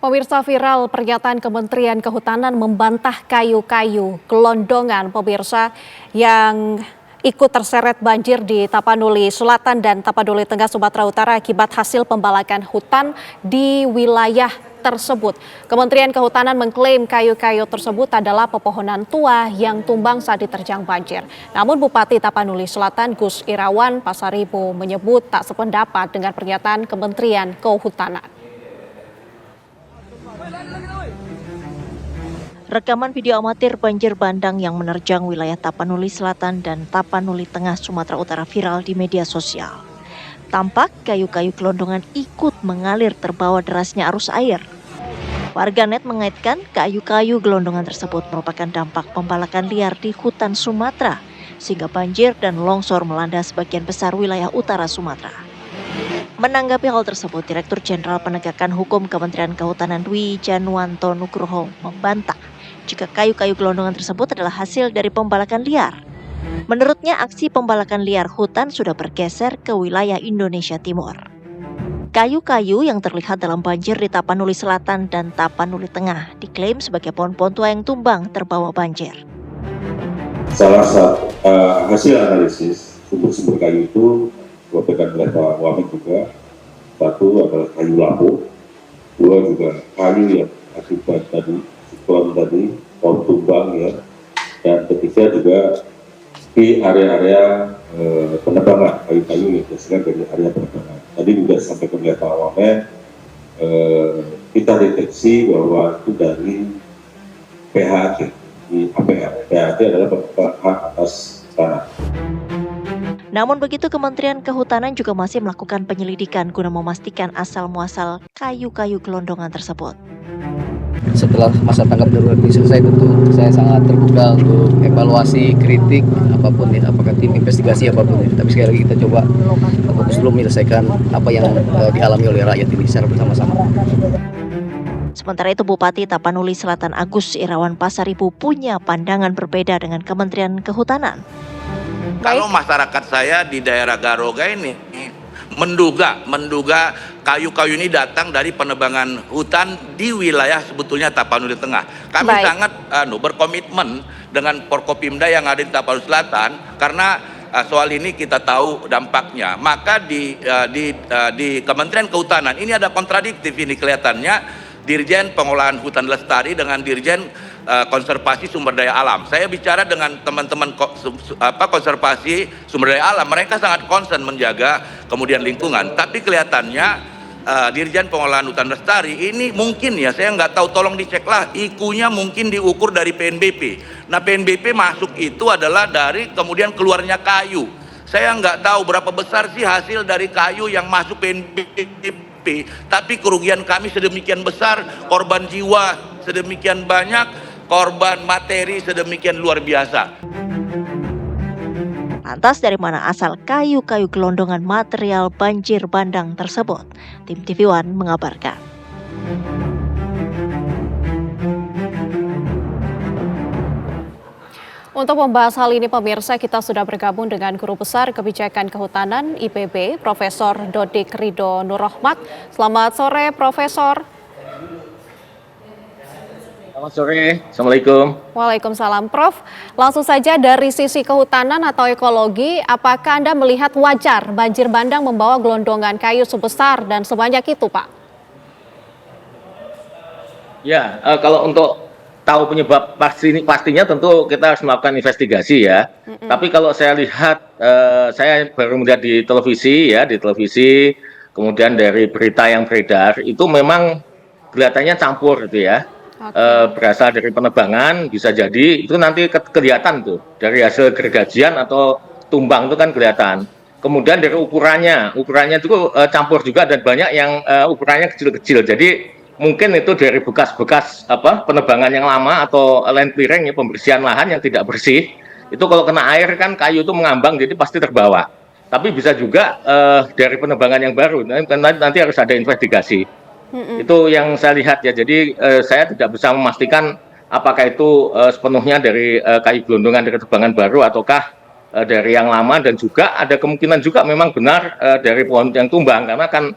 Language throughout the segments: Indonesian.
Pemirsa, viral pernyataan Kementerian Kehutanan membantah kayu-kayu gelondongan pemirsa yang ikut terseret banjir di Tapanuli Selatan dan Tapanuli Tengah Sumatera Utara akibat hasil pembalakan hutan di wilayah tersebut. Kementerian Kehutanan mengklaim kayu-kayu tersebut adalah pepohonan tua yang tumbang saat diterjang banjir. Namun Bupati Tapanuli Selatan Gus Irawan Pasaribu menyebut tak sependapat dengan pernyataan Kementerian Kehutanan. Rekaman video amatir banjir bandang yang menerjang wilayah Tapanuli Selatan dan Tapanuli Tengah Sumatera Utara viral di media sosial. Tampak kayu-kayu gelondongan ikut mengalir terbawa derasnya arus air. Warganet mengaitkan kayu-kayu gelondongan tersebut merupakan dampak pembalakan liar di hutan Sumatera, sehingga banjir dan longsor melanda sebagian besar wilayah utara Sumatera. Menanggapi hal tersebut, Direktur Jenderal Penegakan Hukum Kementerian Kehutanan Dwi Januanto Nugroho membantah jika kayu-kayu gelondongan tersebut adalah hasil dari pembalakan liar. Menurutnya, aksi pembalakan liar hutan sudah bergeser ke wilayah Indonesia Timur. Kayu-kayu yang terlihat dalam banjir di Tapanuli Selatan dan Tapanuli Tengah diklaim sebagai pohon-pohon tua yang tumbang terbawa banjir. Salah satu hasil analisis sumber-sumber kayu itu disampaikan oleh Pak Wamen juga, satu adalah kayu lapuk, dua juga kayu yang akibat tadi siklon tadi, pohon tumbang ya, dan ketiga juga di area-area penebangan kayu-kayu yang dihasilkan dari area penebangan. Tadi juga disampaikan oleh Pak Wamen, kita deteksi bahwa itu dari PHAT di APR. PHAT adalah hak atas tanah. Namun begitu, Kementerian Kehutanan juga masih melakukan penyelidikan guna memastikan asal-muasal kayu-kayu gelondongan tersebut. Setelah masa tanggap darurat ini selesai, tentu saya sangat terbuka untuk evaluasi, kritik, apapun ya, apakah tim investigasi apapun ya. Tapi sekali lagi kita coba fokus dulu menyelesaikan apa yang dialami oleh rakyat ini secara bersama-sama. Sementara itu, Bupati Tapanuli Selatan Gus Irawan Pasaribu punya pandangan berbeda dengan Kementerian Kehutanan. Kalau masyarakat saya di daerah Garoga ini menduga kayu-kayu ini datang dari penebangan hutan di wilayah sebetulnya Tapanuli Tengah. Kami sangat berkomitmen dengan Forkopimda yang ada di Tapanuli Selatan karena soal ini kita tahu dampaknya. Maka di Kementerian Kehutanan ini ada kontradiktif ini kelihatannya, Dirjen Pengolahan Hutan Lestari dengan Dirjen Konservasi Sumber Daya Alam. Saya bicara dengan teman-teman konservasi sumber daya alam, mereka sangat concern menjaga kemudian lingkungan. Tapi kelihatannya Dirjen Pengolahan Hutan Lestari ini mungkin ya, saya nggak tahu, tolong diceklah, IQ-nya mungkin diukur dari PNBP. Nah, PNBP masuk itu adalah dari kemudian keluarnya kayu. Saya nggak tahu berapa besar sih hasil dari kayu yang masuk PNBP. Tapi kerugian kami sedemikian besar, korban jiwa sedemikian banyak, korban materi sedemikian luar biasa. Lantas dari mana asal kayu-kayu gelondongan material banjir bandang tersebut? Tim TV One mengabarkan. Untuk membahas hal ini, pemirsa, kita sudah bergabung dengan Guru Besar Kebijakan Kehutanan IPB, Profesor Dodik Ridho Nurrohmat. Selamat sore, Profesor. Selamat sore, Assalamualaikum. Waalaikumsalam, Prof. Langsung saja dari sisi kehutanan atau ekologi, apakah Anda melihat wajar banjir bandang membawa gelondongan kayu sebesar dan sebanyak itu, Pak? Ya, kalau untuk tahu penyebab pastinya tentu kita harus melakukan investigasi ya. Tapi kalau saya lihat, saya baru melihat di televisi, kemudian dari berita yang beredar, itu memang kelihatannya campur gitu ya. Berasal dari penebangan, bisa jadi itu nanti kelihatan tuh dari hasil gergajian atau tumbang itu kan kelihatan. Kemudian dari ukurannya itu campur juga dan banyak yang ukurannya kecil-kecil. Jadi mungkin itu dari bekas-bekas penebangan yang lama atau land clearing ya, pembersihan lahan yang tidak bersih. Itu kalau kena air kan kayu itu mengambang, jadi pasti terbawa. Tapi bisa juga dari penebangan yang baru. Nanti harus ada investigasi. Itu yang saya lihat ya. Jadi saya tidak bisa memastikan apakah itu sepenuhnya dari kayu gelondongan dari tebangan baru ataukah dari yang lama, dan juga ada kemungkinan juga memang benar dari pohon yang tumbang, karena kan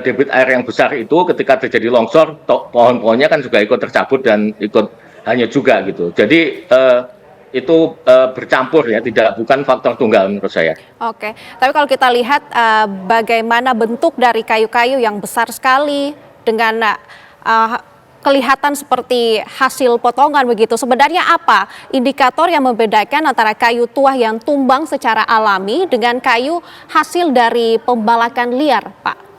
debit air yang besar itu ketika terjadi longsor, pohon-pohonnya kan juga ikut tercabut dan ikut hanyut juga gitu. Jadi itu bercampur ya, bukan faktor tunggal menurut saya. Oke, tapi kalau kita lihat bagaimana bentuk dari kayu-kayu yang besar sekali dengan kelihatan seperti hasil potongan begitu. Sebenarnya apa indikator yang membedakan antara kayu tuah yang tumbang secara alami dengan kayu hasil dari pembalakan liar, Pak?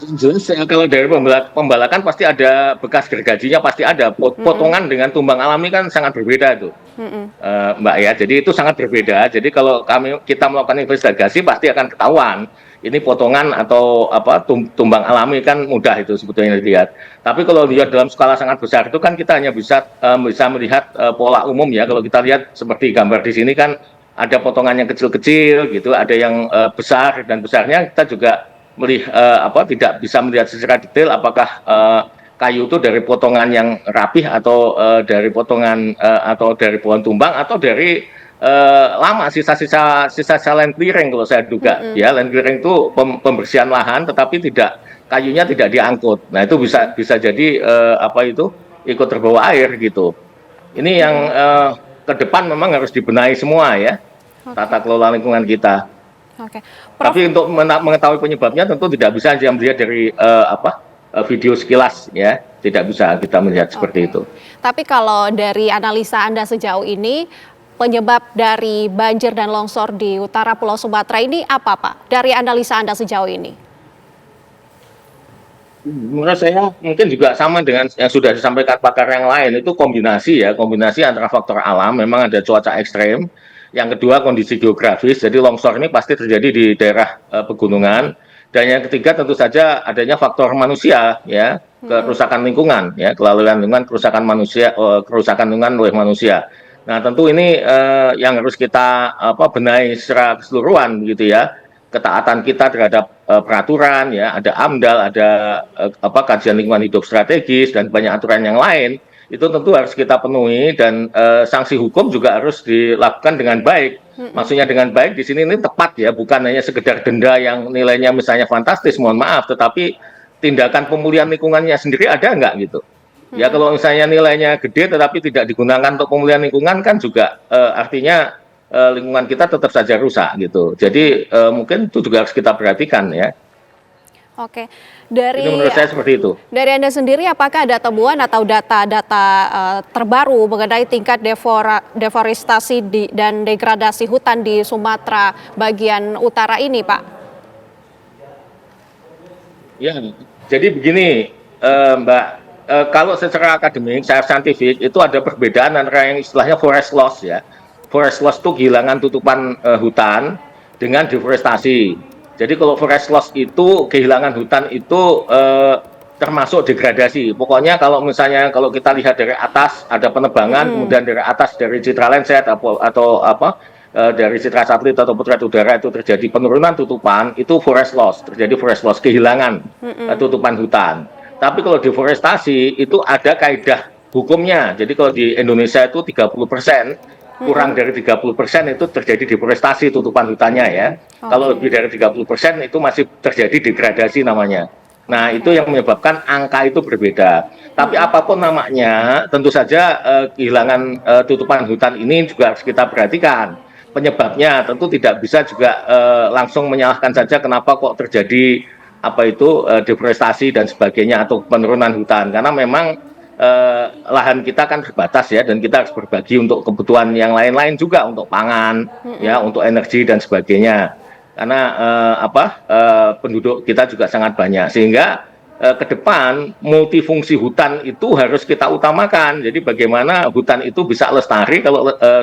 Jelas kalau dari pembalakan pasti ada bekas gergajinya, pasti ada. Potongan dengan tumbang alami kan sangat berbeda itu, Mbak ya. Jadi itu sangat berbeda. Jadi kalau kita melakukan investigasi pasti akan ketahuan ini potongan atau tumbang alami, kan mudah itu sebetulnya dilihat. Tapi kalau lihat dalam skala sangat besar itu kan kita hanya bisa melihat pola umum ya. Kalau kita lihat seperti gambar di sini kan ada potongan yang kecil-kecil gitu, ada yang besar, dan besarnya kita juga tidak bisa melihat secara detail apakah kayu itu dari potongan yang rapih atau dari potongan atau dari pohon tumbang atau dari lama sisa-sisa land clearing kalau saya duga. Ya, land clearing itu pembersihan lahan tetapi kayunya tidak diangkut. Nah, itu bisa jadi ikut terbawa air gitu. Ini yang ke depan memang harus dibenahi semua ya, tata kelola lingkungan kita. Oke. Tapi untuk mengetahui penyebabnya tentu tidak bisa hanya melihat dari video sekilas ya, tidak bisa kita melihat seperti itu. Tapi kalau dari analisa Anda sejauh ini, penyebab dari banjir dan longsor di utara Pulau Sumatera ini apa, Pak? Dari analisa Anda sejauh ini? Menurut saya mungkin juga sama dengan yang sudah disampaikan pakar yang lain, itu kombinasi antara faktor alam, memang ada cuaca ekstrem. Yang kedua kondisi geografis, jadi longsor ini pasti terjadi di daerah pegunungan. Dan yang ketiga tentu saja adanya faktor manusia ya, kerusakan lingkungan ya, kelalaian lingkungan, kerusakan lingkungan oleh manusia. Nah, tentu ini yang harus kita benahi secara keseluruhan begitu ya. Ketaatan kita terhadap peraturan ya, ada AMDAL, ada kajian lingkungan hidup strategis dan banyak aturan yang lain. Itu tentu harus kita penuhi, dan sanksi hukum juga harus dilakukan dengan baik. Maksudnya dengan baik di sini ini tepat ya, bukan hanya sekedar denda yang nilainya misalnya fantastis, mohon maaf, tetapi tindakan pemulihan lingkungannya sendiri ada nggak gitu. Ya kalau misalnya nilainya gede tetapi tidak digunakan untuk pemulihan lingkungan kan juga artinya lingkungan kita tetap saja rusak gitu. Jadi mungkin itu juga harus kita perhatikan ya. Oke, dari itu menurut saya seperti itu. Dari Anda sendiri, apakah ada temuan atau data-data terbaru mengenai tingkat deforestasi dan degradasi hutan di Sumatera bagian utara ini, Pak? Ya, jadi begini, Mbak. Kalau secara akademik, secara saintifik itu ada perbedaan antara yang istilahnya forest loss ya. Forest loss itu kehilangan tutupan hutan dengan deforestasi. Jadi kalau forest loss itu kehilangan hutan itu termasuk degradasi. Pokoknya kalau kita lihat dari atas ada penebangan, kemudian dari atas dari citra Landsat atau dari citra satelit atau potret udara itu terjadi penurunan tutupan, itu forest loss, terjadi forest loss, kehilangan tutupan hutan. Tapi kalau deforestasi itu ada kaidah hukumnya. Jadi kalau di Indonesia itu 30%, kurang dari 30% itu terjadi deforestasi tutupan hutannya ya. Kalau lebih dari 30% itu masih terjadi degradasi namanya. Nah, itu yang menyebabkan angka itu berbeda. Tapi apapun namanya, tentu saja kehilangan tutupan hutan ini juga harus kita perhatikan. Penyebabnya tentu tidak bisa juga langsung menyalahkan saja kenapa kok terjadi deforestasi dan sebagainya atau penurunan hutan, karena memang lahan kita kan terbatas ya, dan kita harus berbagi untuk kebutuhan yang lain-lain juga, untuk pangan ya, untuk energi dan sebagainya, karena penduduk kita juga sangat banyak, sehingga ke depan multifungsi hutan itu harus kita utamakan. Jadi bagaimana hutan itu bisa lestari,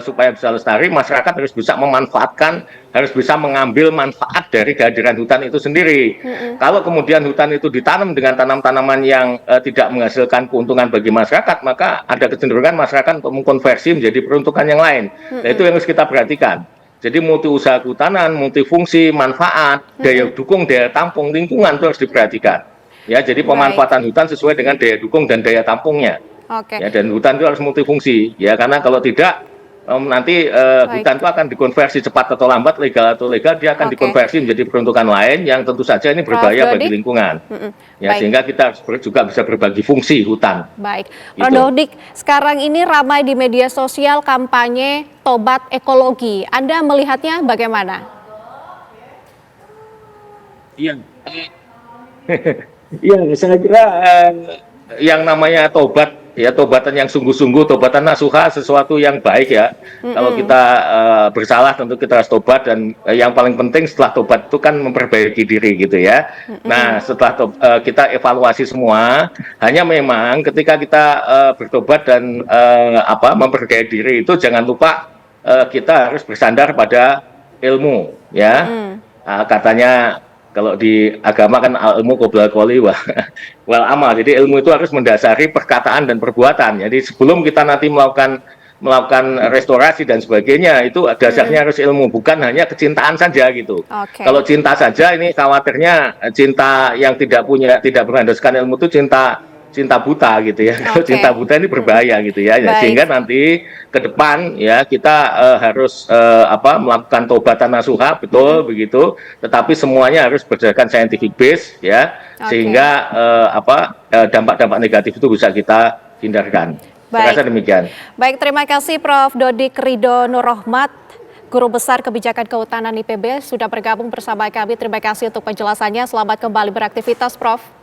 supaya bisa lestari masyarakat harus bisa memanfaatkan, harus bisa mengambil manfaat dari kehadiran hutan itu sendiri. Kalau kemudian hutan itu ditanam dengan tanam-tanaman yang tidak menghasilkan keuntungan bagi masyarakat, maka ada kecenderungan masyarakat untuk mengkonversi menjadi peruntukan yang lain. Nah, itu yang harus kita perhatikan. Jadi multi usaha kehutanan, multifungsi, manfaat, daya dukung, daya tampung lingkungan itu harus diperhatikan. Ya, jadi pemanfaatan hutan sesuai dengan daya dukung dan daya tampungnya. Oke. Ya, dan hutan itu harus multifungsi. Ya, karena kalau tidak nanti hutan itu akan dikonversi cepat atau lambat, legal atau legal, dia akan Oke. dikonversi menjadi peruntukan lain yang tentu saja ini Prof. berbahaya Dodik? bagi lingkungan. Ya, Baik. sehingga kita juga bisa berbagi fungsi hutan. Baik, Gitu. Prof. Dodik, sekarang ini ramai di media sosial kampanye tobat ekologi. Anda melihatnya bagaimana? Iya. Iya, saya kira yang namanya tobat, ya tobatan yang sungguh-sungguh, tobatan nasuha, sesuatu yang baik ya. Kalau kita bersalah tentu kita harus tobat, dan yang paling penting setelah tobat itu kan memperbaiki diri gitu ya. Nah, setelah kita evaluasi semua, hanya memang ketika kita bertobat dan memperbaiki diri itu jangan lupa kita harus bersandar pada ilmu ya. Katanya kalau di agama kan ilmu qoblal qouli wal amal. Jadi ilmu itu harus mendasari perkataan dan perbuatan. Jadi sebelum kita nanti melakukan restorasi dan sebagainya, itu dasarnya harus ilmu, bukan hanya kecintaan saja gitu. Oke. Kalau cinta saja ini khawatirnya cinta yang tidak berlandaskan ilmu itu cinta buta gitu ya. Kalau Oke. cinta buta ini berbahaya gitu ya. Baik. Sehingga nanti ke depan ya kita harus melakukan tobatan nasuha, betul begitu. Tetapi semuanya harus berdasarkan scientific base ya, Oke. sehingga dampak-dampak negatif itu bisa kita hindarkan. Saya rasa demikian. Baik, terima kasih Prof. Dodik Ridho Nurrohmat, Guru Besar Kebijakan Kehutanan IPB, sudah bergabung bersama kami. Terima kasih untuk penjelasannya. Selamat kembali beraktivitas, Prof.